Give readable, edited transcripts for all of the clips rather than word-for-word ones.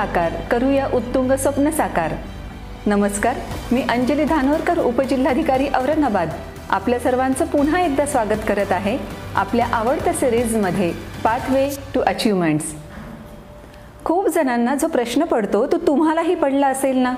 आकार, करूया उत्तुंग स्वप्न साकार. नमस्कार, मी अंजली धानोरकर, उपजिल्हाधिकारी औरंगाबाद. आपल्या सर्वांचं पुन्हा एकदा स्वागत करत आहे आपल्या आवडत्या सिरीजमध्ये पाथवे टू अचीवमेंट्स. खूप जणांना जो प्रश्न पडतो तो तुम्हालाही पडला असेल ना,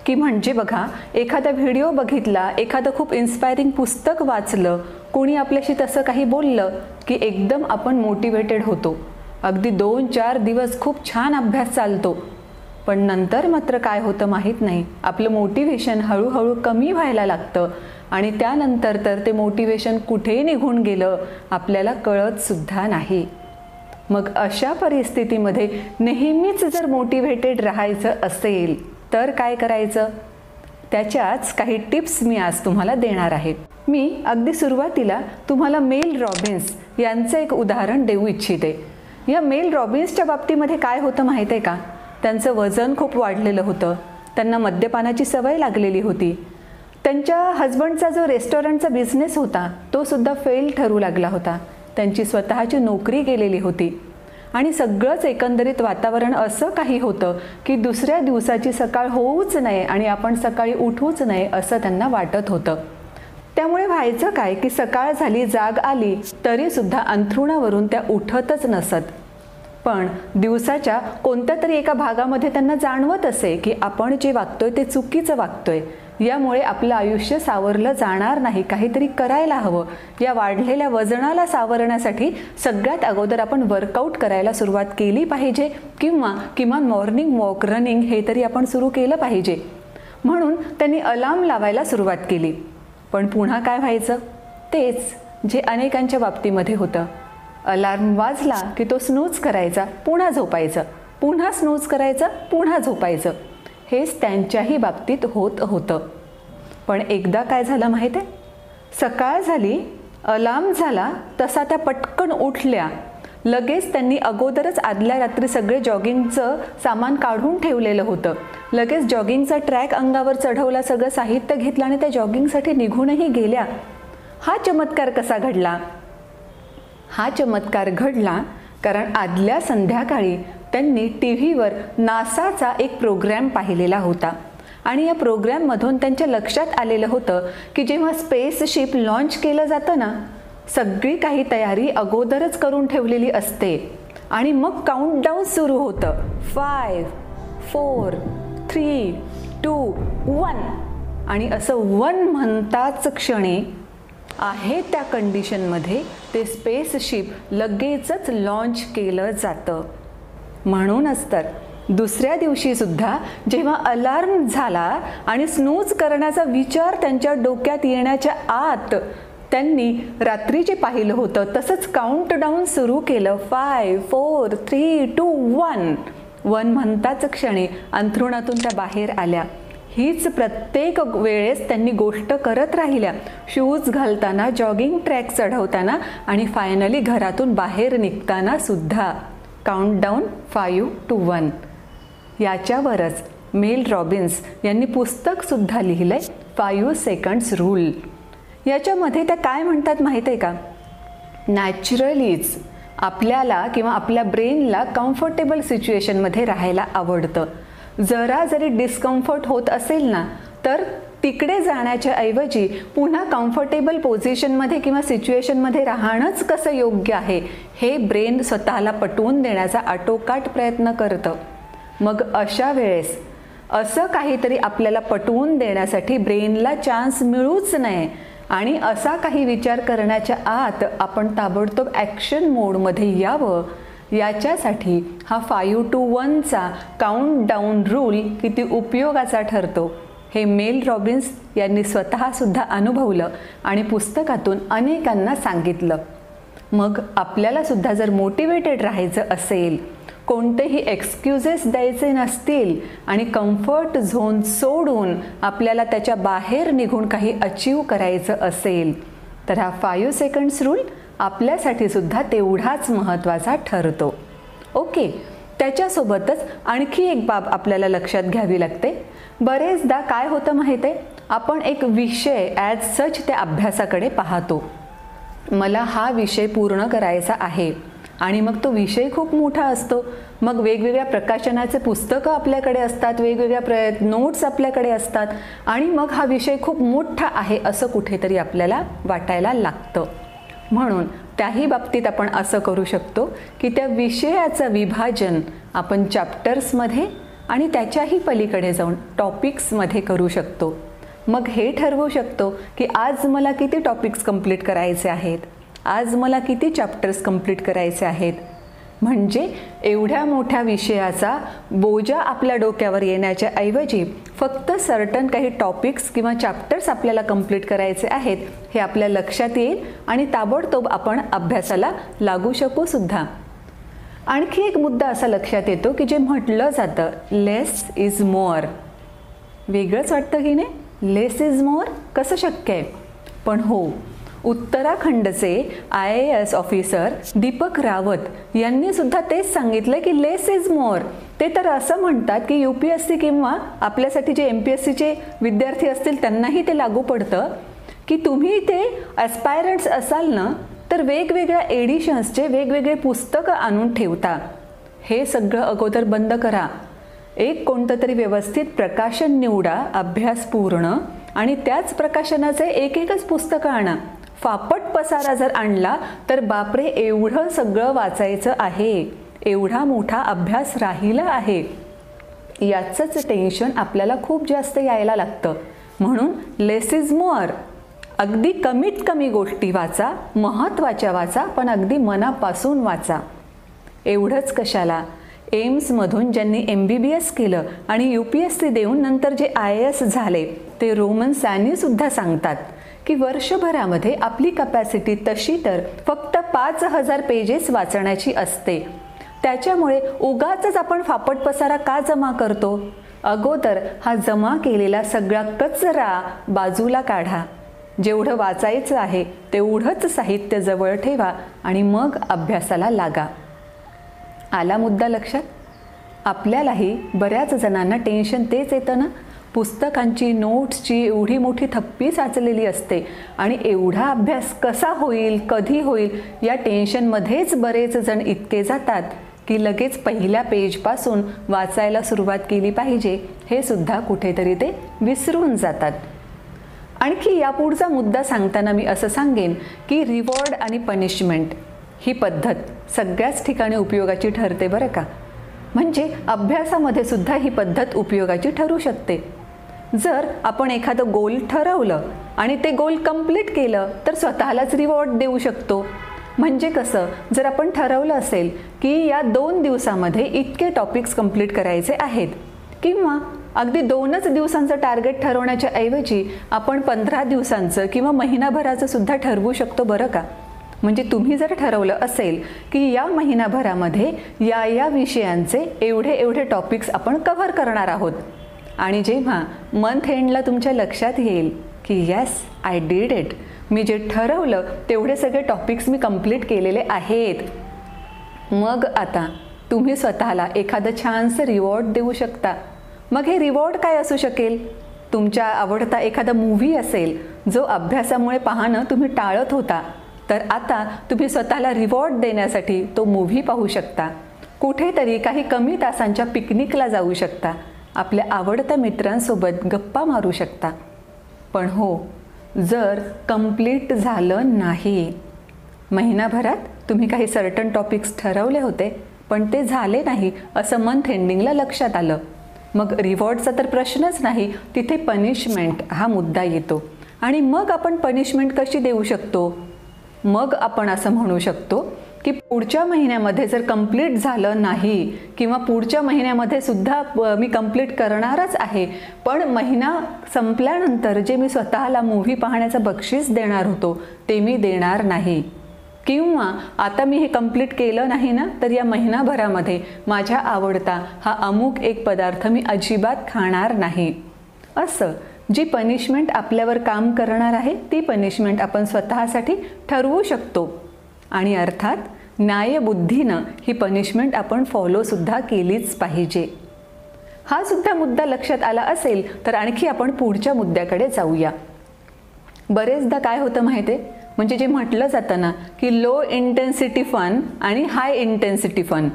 की म्हणजे बघा, एखादा व्हिडिओ बघितला, एखादं खूप इन्स्पायरिंग पुस्तक वाचलं, कोणी आपल्याशी तसं काही बोललं की एकदम आपण मोटिवेटेड होतो. अगदी 2-4 दिवस खूप छान अभ्यास चालतो, पण नंतर मात्र काय होतं माहीत नाही. आपलं मोटिवेशन हळूहळू कमी व्हायला लागतं आणि त्यानंतर तर ते मोटिवेशन कुठे निघून गेलं आपल्याला कळतसुद्धा नाही. मग अशा परिस्थितीमध्ये नेहमीच जर मोटिवेटेड राहायचं असेल तर काय करायचं, त्याच्याच काही टिप्स मी आज तुम्हाला देणार आहे. मी अगदी सुरुवातीला तुम्हाला मेल रॉबिन्स यांचं एक उदाहरण देऊ इच्छिते. या मेल रॉबिन्सच्या बाबतीमध्ये काय होतं माहीत आहे का, त्यांचं वजन खूप वाढलेलं होतं, त्यांना मद्यपानाची सवय लागलेली होती. त्यांच्या हजबंडचा जो रेस्टॉरंटचा बिझनेस होता तो सुद्धा फेल ठरू लागला होता. त्यांची स्वतःची नोकरी गेलेली होती आणि सगळंच एकंदरीत वातावरण असं काही होतं की दुसऱ्या दिवसाची सकाळ होऊच नये आणि आपण सकाळी उठूच नये असं त्यांना वाटत होतं. त्यामुळे व्हायचं काय की सकाळ झाली, जाग आली तरीसुद्धा अंथरुणावरून त्या उठतच नसत. पण दिवसाच्या कोणत्या तरी एका भागामध्ये त्यांना जाणवत असे की आपण जे वागतोय ते चुकीचं वागतोय, यामुळे आपलं आयुष्य सावरलं जाणार नाही, काहीतरी करायला हवं. या वाढलेल्या वजनाला सावरण्यासाठी सगळ्यात अगोदर आपण वर्कआउट करायला सुरुवात केली पाहिजे किंवा किमान मॉर्निंग वॉक, रनिंग हे तरी आपण सुरू केलं पाहिजे. म्हणून त्यांनी अलार्म लावायला सुरुवात केली. पण पुन्हा काय व्हायचं, तेच जे अनेकांच्या बाबतीमध्ये होतं. अलार्म वाजला की तो स्नूज करायचा, पुन्हा झोपायचं, पुन्हा स्नूज करायचं, पुन्हा झोपायचं. हेच त्यांच्याही बाबतीत होत होतं. पण एकदा काय झालं माहीत आहे, सकाळ झाली, अलार्म झाला तसा त्या पटकन उठल्या. लगेच त्यांनी अगोदरच आदल्या रात्री सगळे जॉगिंगचं सामान काढून ठेवलेलं होतं. लगेच जॉगिंगचा ट्रॅक अंगावर चढवला, सगळं साहित्य घेतलं आणि त्या जॉगिंगसाठी निघूनही गेल्या. हा चमत्कार कसा घडला? हा चमत्कार घडला कारण आदल्या संध्याकाळी त्यांनी टीव्हीवर नासाचा एक प्रोग्रॅम पाहिलेला होता आणि या प्रोग्रॅममधून त्यांच्या लक्षात आलेलं होतं की जेव्हा स्पेसशिप लॉन्च केलं जातं ना, सगळी काही तयारी अगोदरच करून ठेवलेली असते आणि मग काउंटडाऊन सुरू होतं. 5, 4, 3, 2, 1 आणि असं 1 म्हणताच क्षणी आहे त्या कंडिशनमध्ये ते स्पेसशिप लगेचच लॉन्च केलं जातं. म्हणूनच तर दुसऱ्या दिवशी सुद्धा जेव्हा अलार्म झाला आणि स्नूज करण्याचा विचार त्यांच्या डोक्यात येण्याच्या आत त्यांनी रात्री जे पाहिलं होतं तसंच काउंटडाऊन सुरू केलं. 5, 4, 3, 2, 1 1 म्हणताच क्षणी अंथरुणातून त्या बाहेर आल्या. हीच प्रत्येक वेळेस त्यांनी गोष्ट करत राहिल्या, शूज घालताना, जॉगिंग ट्रॅक चढवताना आणि फायनली घरातून बाहेर निघताना सुद्धा. Countdown 5 to 1. याच्यावरच मेल रॉबिन्स यांनी पुस्तकसुद्धा लिहिलंय, 5 seconds रूल. याच्यामध्ये त्या काय म्हणतात माहीत आहे का, नॅचरलीच आपल्याला किंवा आपल्या ब्रेनला कम्फर्टेबल सिच्युएशनमध्ये राहायला आवडतं. जरा जरी डिस्कम्फर्ट होत असेल ना तर तिकडे जाण्याच्या ऐवजी पुन्हा कम्फर्टेबल पोझिशनमध्ये किंवा सिच्युएशनमध्ये राहणंच कसं योग्य आहे हे ब्रेन स्वतःला पटवून देण्याचा आटोकाट प्रयत्न करतं. मग अशा वेळेस असं काहीतरी आपल्याला पटवून देण्यासाठी ब्रेनला चान्स मिळूच नये आणि असा काही विचार करण्याच्या आत आपण ताबडतोब ॲक्शन मोडमध्ये यावं, याच्यासाठी हा 5 to 1 चा काउंटडाऊन रूल किती उपयोगाचा ठरतो हे मेल रॉबिन्स यांनी स्वतःसुद्धा अनुभवलं आणि पुस्तकातून अनेकांना सांगितलं. मग आपल्याला सुद्धा जर मोटिवेटेड राहायचं असेल, कोणतेही एक्सक्युजेस द्यायचे नसतील आणि कम्फर्ट झोन सोडून आपल्याला त्याच्या बाहेर निघून काही अचीव करायचं असेल तर हा 5 seconds रूल आपल्यासाठी सुद्धा तेवढाच महत्त्वाचा ठरतो. ओके, त्याच्यासोबतच आणखी एक बाब आपल्याला लक्षात घ्यावी लागते. बरेचदा काय होतं माहीत आहे, आपण एक विषय ॲज सच त्या अभ्यासाकडे पाहतो. मला हा विषय पूर्ण करायचा आहे आणि मग तो विषय खूप मोठा असतो. मग वेगवेगळ्या प्रकाशनाचे पुस्तकं आपल्याकडे असतात, वेगवेगळ्या नोट्स आपल्याकडे असतात आणि मग हा विषय खूप मोठा आहे असं कुठेतरी आपल्याला वाटायला लागतं. म्हणून त्याही बाबतीत आपण असं करू शकतो की त्या विषयाचं विभाजन आपण चॅप्टर्समध्ये आणि त्याच्याही पलीकडे जाऊन टॉपिक्समध्ये करू शकतो. मग हे ठरवू शकतो की आज मला किती टॉपिक्स कंप्लीट करायचे आहेत, आज मला किती चॅप्टर्स कंप्लीट करायचे आहेत. म्हणजे एवढ्या मोठ्या विषयाचा बोजा आपल्या डोक्यावर येण्याच्या ऐवजी फक्त सर्टन काही टॉपिक्स किंवा चॅप्टर्स आपल्याला कंप्लीट करायचे आहेत हे आपल्या लक्षात येईल आणि ताबडतोब आपण अभ्यासाला लागू शकू सुद्धा. आणखी एक मुद्दा असा लक्षात येतो की जे म्हटलं जातं लेस इज मोअर. वेगळंच वाटतं की नाही? लेस इज मोअर कसं शक्य आहे? पण हो, उत्तराखंडचे IAS ऑफिसर दीपक रावत यांनी सुद्धा तेच सांगितलं की लेस इज मोअर. ते तर असं म्हणतात की UPSC किंवा आपल्यासाठी जे MPSCचे विद्यार्थी असतील त्यांनाही ते लागू पडतं की तुम्ही ते ॲस्पायरंट्स असाल ना तर वेगवेगळ्या एडिशन्सचे वेगवेगळे पुस्तकं आणून ठेवता. हे सगळं अगोदर बंद करा. एक कोणतं तरी व्यवस्थित प्रकाशन निवडा, अभ्यास पूर्ण, आणि त्याच प्रकाशनाचे एकच पुस्तकं आणा. फापट पसारा जर आणला तर बापरे एवढं सगळं वाचायचं आहे, एवढा मोठा अभ्यास राहिला आहे, याचंच टेन्शन आपल्याला खूप जास्त यायला लागतं. म्हणून लेस इज मोअर. अगदी कमीत कमी गोष्टी वाचा, महत्त्वाच्या वाचा, पण अगदी मनापासून वाचा. एवढंच कशाला, एम्समधून ज्यांनी MBBS केलं आणि UPSC देऊन नंतर जे IAS झाले ते रोमन सॅनीसुद्धा सांगतात की वर्षभरामध्ये आपली कपॅसिटी तशी तर फक्त 5000 पेजेस वाचण्याची असते. त्याच्यामुळे उगाचच आपण फापट पसारा का जमा करतो? अगोदर हा जमा केलेला सगळा कचरा बाजूला काढा. जेवढं वाचायचं आहे तेवढंच साहित्य जवळ ठेवा आणि मग अभ्यासाला लागा. आला मुद्दा लक्षात? आपल्यालाही बऱ्याच जणांना टेन्शन तेच येतं ना, पुस्तकांची नोट्सची एवढी मोठी थप्पी साचलेली असते आणि एवढा अभ्यास कसा होईल, कधी होईल या टेन्शनमध्येच बरेच जण इतके जातात की लगेच पहिल्या पेजपासून वाचायला सुरुवात केली पाहिजे हे सुद्धा कुठेतरी ते विसरून जातात. आणखी यापुढचा मुद्दा सांगताना मी असं सांगेन की रिवॉर्ड आणि पनिशमेंट ही पद्धत सगळ्याच ठिकाणी उपयोगाची ठरते बरं का. म्हणजे अभ्यासामध्ये सुद्धा ही पद्धत उपयोगाची ठरू शकते. जर आपण एखादं गोल ठरवलं आणि ते गोल कंप्लीट केलं तर स्वतःलाच रिवॉर्ड देऊ शकतो. म्हणजे कसं, जर आपण ठरवलं असेल की या 2 दिवसामध्ये इतके टॉपिक्स कंप्लीट करायचे आहेत किंवा अगदी 2च दिवसांचं टार्गेट ठरवण्याच्या ऐवजी आपण 15 दिवसांचं किंवा महिनाभराचं सुद्धा ठरवू शकतो बरं का. म्हणजे तुम्ही जर ठरवलं असेल की या महिनाभरामध्ये या विषयांचे एवढे टॉपिक्स आपण कव्हर करणार आहोत आणि जेव्हा मंथ एंडला तुमच्या लक्षात येईल की येस आय डिड इट, मी जे ठरवलं तेवढे सगळे टॉपिक्स मी कंप्लीट केलेले आहेत, मग आता तुम्ही स्वतःला एखादं छानसं रिवॉर्ड देऊ शकता. मग हे रिवॉर्ड काय असू शकेल? तुमच्या आवडता एखादा मूव्ही असेल जो अभ्यासामुळे पाहणं तुम्ही टाळत होता, तर आता तुम्ही स्वतःला रिवॉर्ड देण्यासाठी तो मूव्ही पाहू शकता. कुठेतरी काही कमी तासांच्या पिकनिकला जाऊ शकता. आपल्या आवडत्या मित्रांसोबत गप्पा मारू शकता. पण हो, जर कंप्लीट झालं नाही, महिनाभरात तुम्ही काही सर्टन टॉपिक्स ठरवले होते पण ते झाले नाही असं मंथ एंडिंगला लक्षात आलं, मग रिवॉर्डचा तर प्रश्नच नाही, तिथे पनिशमेंट हा मुद्दा येतो. आणि मग आपण पनिशमेंट कशी देऊ शकतो? मग आपण असं म्हणू शकतो की पुढच्या महिन्यामध्ये जर कंप्लीट झालं नाही किंवा पुढच्या महिन्यामध्ये सुद्धा मी कंप्लीट करणारच आहे, पण महिना संपल्यानंतर जे मी स्वतःला मूव्ही पाहण्याचं बक्षीस देणार होतो ते मी देणार नाही, किंवा आता मी हे कंप्लीट केलं नाही ना तर या महिनाभरामध्ये माझ्या आवडता हा अमुक एक पदार्थ मी अजिबात खाणार नाही. असं जी पनिशमेंट आपल्यावर काम करणार आहे ती पनिशमेंट आपण स्वतःसाठी ठरवू शकतो. आणि अर्थात न्यायबुद्धीनं ही पनिशमेंट आपण फॉलोसुद्धा केलीच पाहिजे. हा सुद्धा मुद्दा लक्षात आला असेल तर आणखी आपण पुढच्या मुद्द्याकडे जाऊया. बरेचदा काय होतं माहिती आहे, म्हणजे जे म्हटलं जातं ना की लो इंटेन्सिटी फन आणि हाय इंटेन्सिटी फन.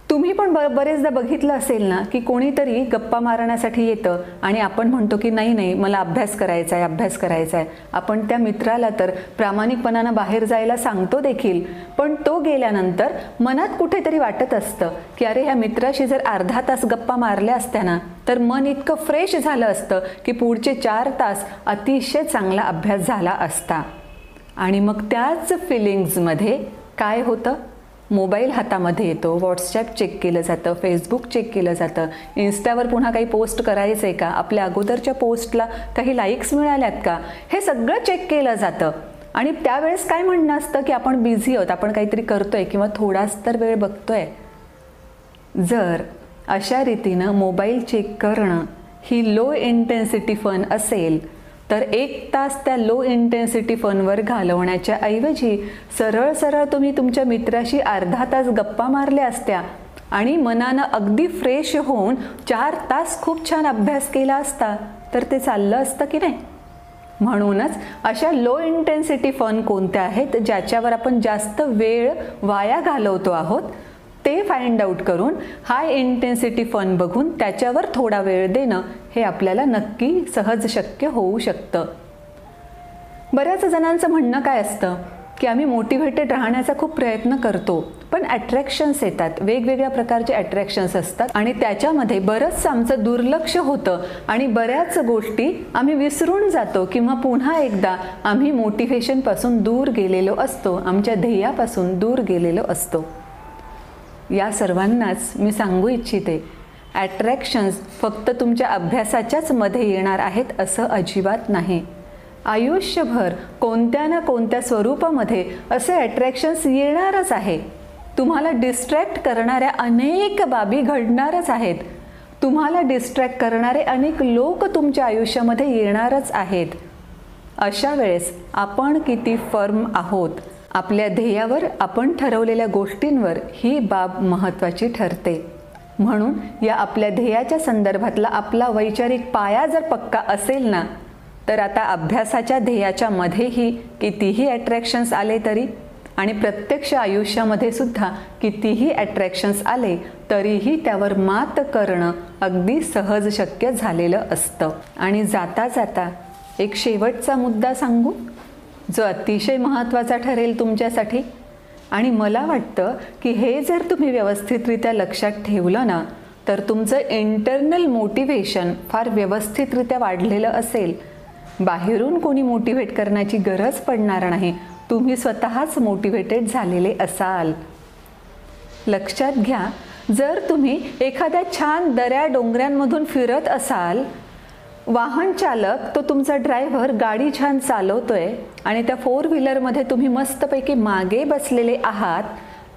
तुम्ही पण बरेचदा बघितलं असेल ना की कोणीतरी गप्पा मारण्यासाठी येतं आणि आपण म्हणतो की नाही नाही मला अभ्यास करायचा आहे, अभ्यास करायचा आहे. आपण त्या मित्राला तर प्रामाणिकपणानं बाहेर जायला सांगतो देखील, पण तो गेल्यानंतर मनात कुठेतरी वाटत असतं की अरे ह्या मित्राशी जर अर्धा तास गप्पा मारल्या असत्या ना तर मन इतकं फ्रेश झालं असतं की पुढचे 4 तास अतिशय चांगला अभ्यास झाला असता. आणि मग त्याच फिलिंग्जमध्ये काय होतं, मोबाईल हातामध्ये येतो, व्हॉट्सॲप चेक केलं जातं, फेसबुक चेक केलं जातं, इन्स्टावर पुन्हा काही पोस्ट करायचं आहे का, आपल्या अगोदरच्या पोस्टला काही लाईक्स मिळाल्यात का, हे सगळं चेक केलं जातं. आणि त्यावेळेस काय म्हणणं असतं की आपण बिझी आहोत, आपण काहीतरी करतोय किंवा थोडाच तर वेळ बघतोय. जर अशा रीतीनं मोबाईल चेक करणं ही लो इंटेन्सिटी फन असेल तर 1 तास त्या लो इंटेन्सिटी फनवर घालवण्याच्या ऐवजी सरळ सरळ तुम्ही तुमच्या मित्राशी अर्धा तास गप्पा मारल्या असत्या आणि मनानं अगदी फ्रेश होऊन 4 तास खूप छान अभ्यास केला असता तर ते चाललं असतं की नाही. म्हणूनच अशा लो इंटेन्सिटी फन कोणत्या आहेत ज्याच्यावर आपण जास्त वेळ वाया घालवतो आहोत ते फाइंड आउट करून हाय इंटेन्सिटी फन बघून त्याच्यावर थोडा वेळ देणं हे आपल्याला नक्की सहज शक्य होऊ शकतं. बऱ्याच जणांचं म्हणणं काय असतं की आम्ही मोटिव्हेटेड राहण्याचा खूप प्रयत्न करतो, पण अट्रॅक्शन्स येतात, वेगवेगळ्या प्रकारचे अट्रॅक्शन्स असतात आणि त्याच्यामध्ये बरंचसं आमचं दुर्लक्ष होतं आणि बऱ्याच गोष्टी आम्ही विसरून जातो किंवा पुन्हा एकदा आम्ही मोटिव्हेशनपासून दूर गेलेलो असतो, आमच्या ध्येयापासून दूर गेलेलो असतो. या सर्वांनाच मी सांगू इच्छिते, ॲट्रॅक्शन्स फक्त तुमच्या अभ्यासाच्याच मध्ये येणार आहेत असं अजिबात नाही. आयुष्यभर कोणत्या ना कोणत्या स्वरूपामध्ये असे अट्रॅक्शन्स येणारच आहे. तुम्हाला डिस्ट्रॅक्ट करणाऱ्या अनेक बाबी घडणारच आहेत. तुम्हाला डिस्ट्रॅक्ट करणारे अनेक लोक तुमच्या आयुष्यामध्ये येणारच आहेत. अशा वेळेस आपण किती फर्म आहोत, आपल्या ध्येयावर आपण ठरवलेल्या गोष्टींवर ही बाब महत्त्वाची ठरते. म्हणून या आपल्या ध्येयाच्या संदर्भातला आपला वैचारिक पाया जर पक्का असेल ना तर आता अभ्यासाच्या ध्येयाच्या मध्येही कितीही अट्रॅक्शन्स आले तरी आणि प्रत्यक्ष आयुष्यामध्ये सुद्धा कितीही अट्रॅक्शन्स आले तरीही त्यावर मात करणं अगदी सहज शक्य झालेलं असतं. आणि जाता जाता एक शेवटचा मुद्दा सांगू जो अतिशय महत्त्वाचा ठरेल तुमच्यासाठी. आणि मला वाटतं की हे जर तुम्ही व्यवस्थितरित्या लक्षात ठेवलं ना तर तुमचं इंटरनल मोटिवेशन फार व्यवस्थितरित्या वाढलेलं असेल. बाहेरून कोणी मोटिवेट करण्याची गरज पडणार नाही, तुम्ही स्वतःच मोटिवेटेड झालेले असाल. लक्षात घ्या, जर तुम्ही एखाद्या छान दऱ्या डोंगरांमधून फिरत असाल, वाहन चालक तो तुमचा ड्रायव्हर गाडी छान चालवतोय आणि त्या 4 व्हीलरमध्ये तुम्ही मस्तपैकी मागे बसलेले आहात,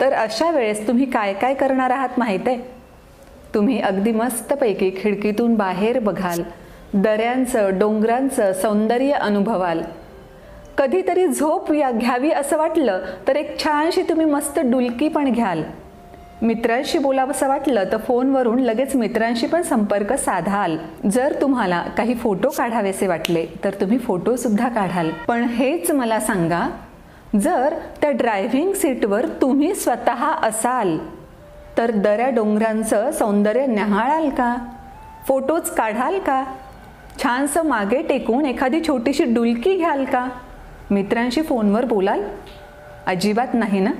तर अशा वेळेस तुम्ही काय काय करणार आहात माहीत आहे? तुम्ही अगदी मस्तपैकी खिडकीतून बाहेर बघाल, दऱ्यांचं डोंगरांचं सौंदर्य अनुभवाल. कधीतरी झोप घ्यावी असं वाटलं तर एक छानशी तुम्ही मस्त डुलकी पण घ्याल. मित्रांशी बोलावंसं वाटलं तर फोनवरून लगेच मित्रांशी पण संपर्क साधाल. जर तुम्हाला काही फोटो काढावेसे वाटले तर तुम्ही फोटोसुद्धा काढाल. पण हेच मला सांगा, जर त्या ड्रायव्हिंग सीटवर तुम्ही स्वतः असाल तर दऱ्या डोंगरांचं सौंदर्य न्याहाळाल का? फोटोज काढाल का? छानसं मागे टेकून एखादी छोटीशी डुलकी घ्याल का? मित्रांशी फोनवर बोलाल? अजिबात नाही ना.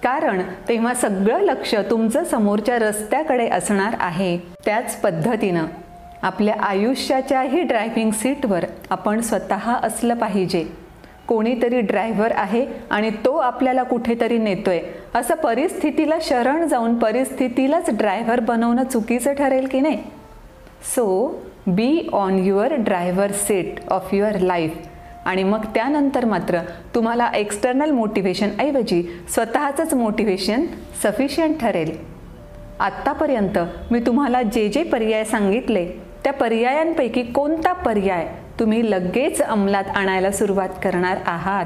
कारण तेव्हा सगळं लक्ष तुमचं समोरच्या रस्त्याकडे असणार आहे. त्याच पद्धतीनं आपल्या आयुष्याच्याही ड्रायव्हिंग सीटवर आपण स्वतः असलं पाहिजे. कोणीतरी ड्रायव्हर आहे आणि तो आपल्याला कुठेतरी नेतोय असं परिस्थितीला शरण जाऊन परिस्थितीलाच ड्रायव्हर बनवणं चुकीचं ठरेल की नाही. So be on your driver seat of your life. आणि मग त्यानंतर मात्र तुम्हाला एक्सटर्नल मोटिवेशन ऐवजी स्वतःचंच मोटिवेशन सफिशियंट ठरेल. आत्तापर्यंत मी तुम्हाला जे जे पर्याय सांगितले त्या पर्यायांपैकी कोणता पर्याय तुम्ही लगेच अंमलात आणायला सुरुवात करणार आहात?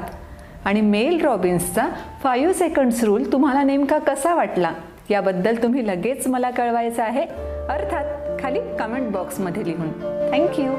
आणि मेल रॉबिन्सचा 5 सेकंड्स रूल तुम्हाला नेमका कसा वाटला याबद्दल तुम्ही लगेच मला कळवायचं आहे, अर्थात खाली कमेंट बॉक्समध्ये लिहून. थँक्यू.